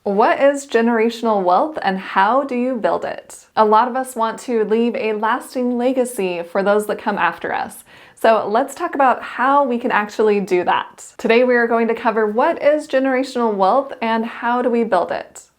What is generational wealth and how do you build it? A lot of us want to leave a lasting legacy for those that come after us. So let's talk about how we can actually do that. Today we are going to cover what is generational wealth and how do we build it.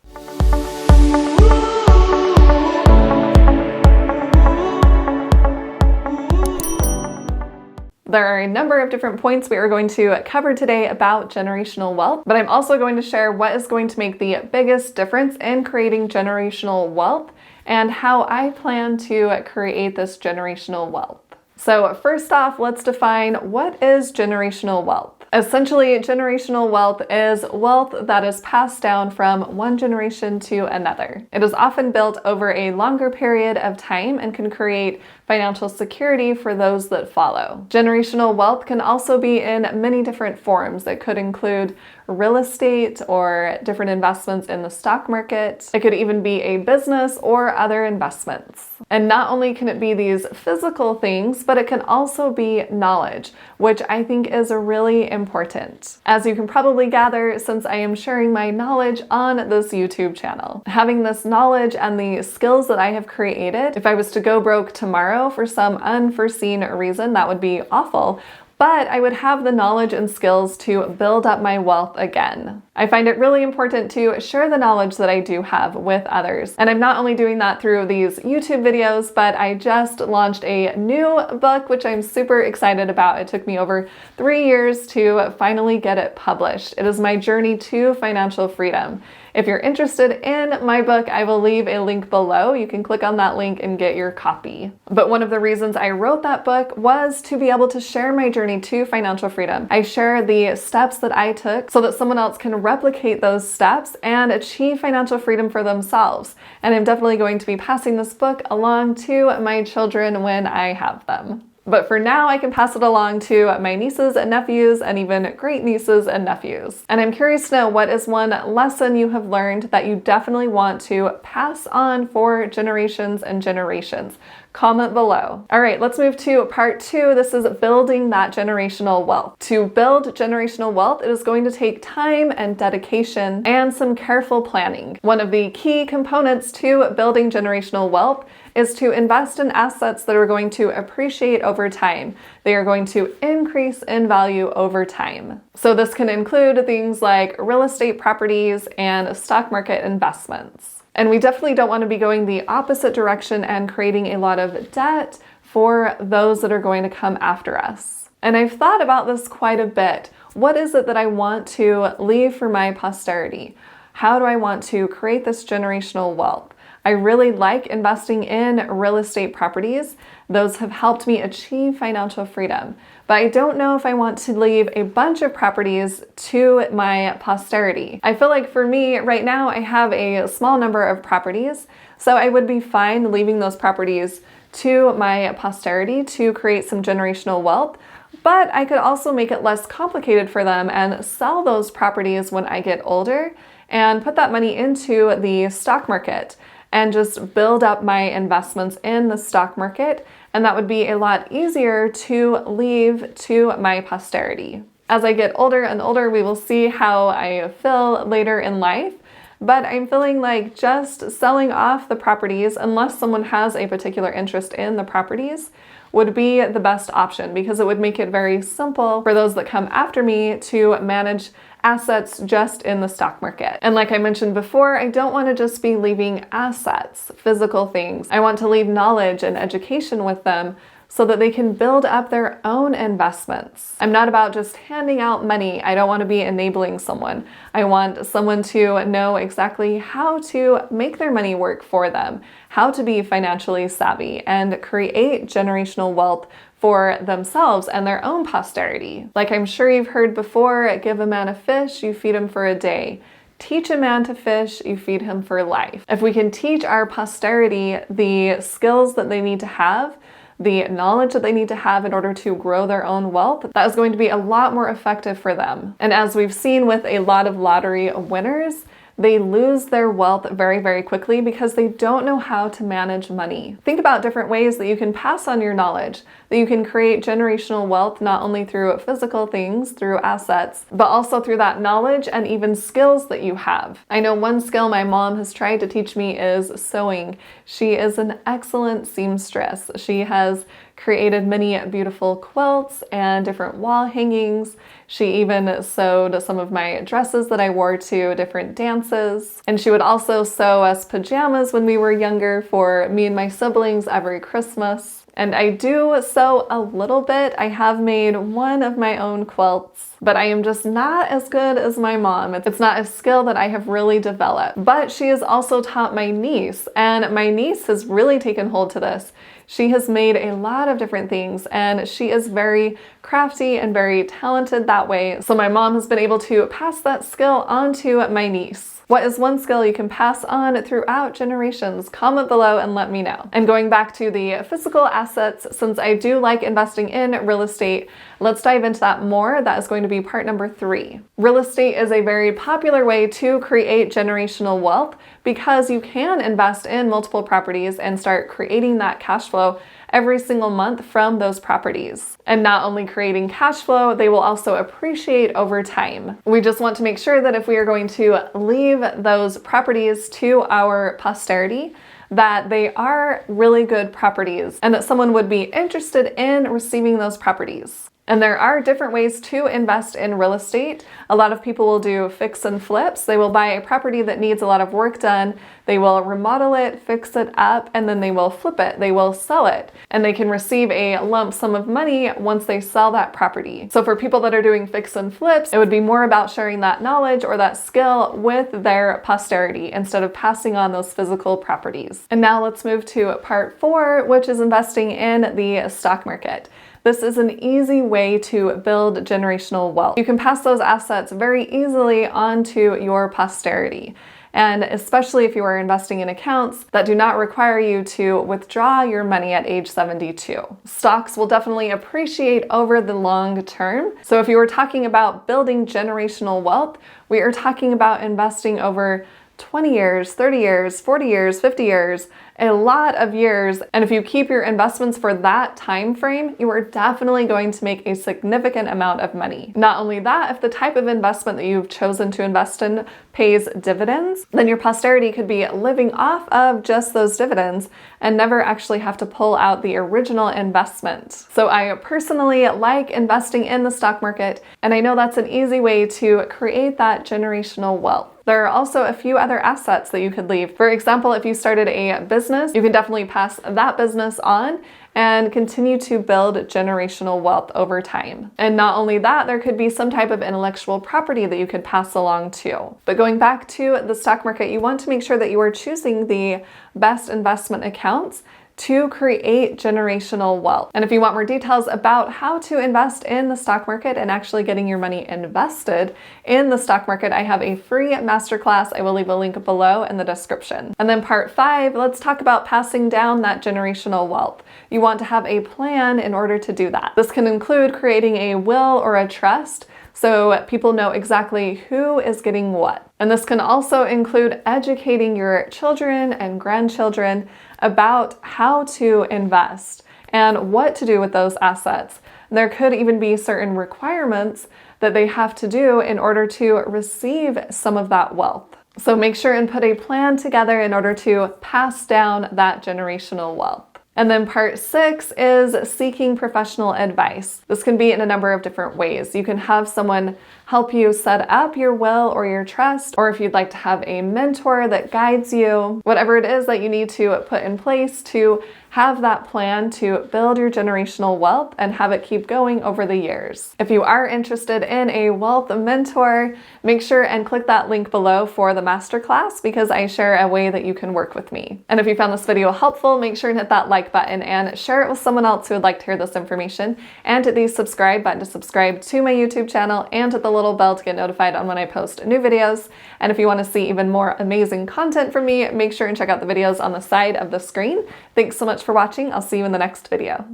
There are a number of different points we are going to cover today about generational wealth, but I'm also going to share what is going to make the biggest difference in creating generational wealth and how I plan to create this generational wealth. So first off, let's define what is generational wealth. Essentially, generational wealth is wealth that is passed down from one generation to another. It is often built over a longer period of time and can create financial security for those that follow. Generational wealth can also be in many different forms. It could include real estate or different investments in the stock market. It could even be a business or other investments. And not only can it be these physical things, but it can also be knowledge, which I think is really important. As you can probably gather, since I am sharing my knowledge on this YouTube channel. Having this knowledge and the skills that I have created, if I was to go broke tomorrow for some unforeseen reason, that would be awful. But I would have the knowledge and skills to build up my wealth again. I find it really important to share the knowledge that I do have with others. And I'm not only doing that through these YouTube videos, but I just launched a new book, which I'm super excited about. It took me over 3 years to finally get it published. It is my journey to financial freedom. If you're interested in my book, I will leave a link below. You can click on that link and get your copy. But one of the reasons I wrote that book was to be able to share my journey to financial freedom. I share the steps that I took so that someone else can replicate those steps and achieve financial freedom for themselves. And I'm definitely going to be passing this book along to my children when I have them. But for now, I can pass it along to my nieces and nephews and even great nieces and nephews. And I'm curious to know, what is one lesson you have learned that you definitely want to pass on for generations and generations? Comment below. All right, let's move to part 2. This is building that generational wealth. To build generational wealth, it is going to take time and dedication and some careful planning. One of the key components to building generational wealth is to invest in assets that are going to appreciate over time. They are going to increase in value over time. So this can include things like real estate properties and stock market investments. And we definitely don't want to be going the opposite direction and creating a lot of debt for those that are going to come after us. And I've thought about this quite a bit. What is it that I want to leave for my posterity? How do I want to create this generational wealth? I really like investing in real estate properties. Those have helped me achieve financial freedom. But I don't know if I want to leave a bunch of properties to my posterity. I feel like for me right now, I have a small number of properties, so I would be fine leaving those properties to my posterity to create some generational wealth. But I could also make it less complicated for them and sell those properties when I get older and put that money into the stock market and just build up my investments in the stock market. And that would be a lot easier to leave to my posterity. As I get older and older, we will see how I feel later in life. But I'm feeling like just selling off the properties, unless someone has a particular interest in the properties, would be the best option, because it would make it very simple for those that come after me to manage assets just in the stock market. And like I mentioned before, I don't want to just be leaving assets, physical things. I want to leave knowledge and education with them so that they can build up their own investments. I'm not about just handing out money. I don't want to be enabling someone. I want someone to know exactly how to make their money work for them, how to be financially savvy and create generational wealth for themselves and their own posterity. Like I'm sure you've heard before, give a man a fish, you feed him for a day. Teach a man to fish, you feed him for life. If we can teach our posterity the skills that they need to have, the knowledge that they need to have in order to grow their own wealth, that is going to be a lot more effective for them. And as we've seen with a lot of lottery winners, they lose their wealth very, very quickly because they don't know how to manage money. Think about different ways that you can pass on your knowledge, that you can create generational wealth not only through physical things, through assets, but also through that knowledge and even skills that you have. I know one skill my mom has tried to teach me is sewing. She is an excellent seamstress. She has created many beautiful quilts and different wall hangings. She even sewed some of my dresses that I wore to different dances. And she would also sew us pajamas when we were younger for me and my siblings every Christmas. And I do sew a little bit. I have made one of my own quilts, but I am just not as good as my mom. It's not a skill that I have really developed. But she has also taught my niece, and my niece has really taken hold to this. She has made a lot of different things, and she is very crafty and very talented that way. So my mom has been able to pass that skill on to my niece. What is one skill you can pass on throughout generations? Comment below and let me know. And going back to the physical assets, since I do like investing in real estate, let's dive into that more. That is going to be part number 3. Real estate is a very popular way to create generational wealth because you can invest in multiple properties and start creating that cash flow every single month from those properties. And not only creating cash flow, they will also appreciate over time. We just want to make sure that if we are going to leave those properties to our posterity, that they are really good properties and that someone would be interested in receiving those properties. And there are different ways to invest in real estate. A lot of people will do fix and flips. They will buy a property that needs a lot of work done. They will remodel it, fix it up, and then they will flip it. They will sell it. And they can receive a lump sum of money once they sell that property. So for people that are doing fix and flips, it would be more about sharing that knowledge or that skill with their posterity instead of passing on those physical properties. And now let's move to part 4, which is investing in the stock market. This is an easy way to build generational wealth. You can pass those assets very easily onto your posterity. And especially if you are investing in accounts that do not require you to withdraw your money at age 72. Stocks will definitely appreciate over the long term. So if you were talking about building generational wealth, we are talking about investing over 20 years, 30 years, 40 years, 50 years, a lot of years. And if you keep your investments for that time frame, you are definitely going to make a significant amount of money. Not only that, if the type of investment that you've chosen to invest in pays dividends, then your posterity could be living off of just those dividends and never actually have to pull out the original investment. So I personally like investing in the stock market, and I know that's an easy way to create that generational wealth. There are also a few other assets that you could leave. For example, if you started a business, you can definitely pass that business on and continue to build generational wealth over time. And not only that, there could be some type of intellectual property that you could pass along too. But going back to the stock market, you want to make sure that you are choosing the best investment accounts to create generational wealth. And if you want more details about how to invest in the stock market and actually getting your money invested in the stock market, I have a free masterclass. I will leave a link below in the description. And then part 5, let's talk about passing down that generational wealth. You want to have a plan in order to do that. This can include creating a will or a trust so people know exactly who is getting what. And this can also include educating your children and grandchildren about how to invest and what to do with those assets. There could even be certain requirements that they have to do in order to receive some of that wealth. So make sure and put a plan together in order to pass down that generational wealth. And then part 6 is seeking professional advice. This can be in a number of different ways. You can have someone help you set up your will or your trust, or if you'd like to have a mentor that guides you, whatever it is that you need to put in place to have that plan to build your generational wealth and have it keep going over the years. If you are interested in a wealth mentor, make sure and click that link below for the masterclass because I share a way that you can work with me. And if you found this video helpful, make sure and hit that like button and share it with someone else who would like to hear this information, and hit the subscribe button to subscribe to my YouTube channel, and hit the little bell to get notified on when I post new videos. And if you want to see even more amazing content from me, make sure and check out the videos on the side of the screen. Thanks so much for watching. I'll see you in the next video.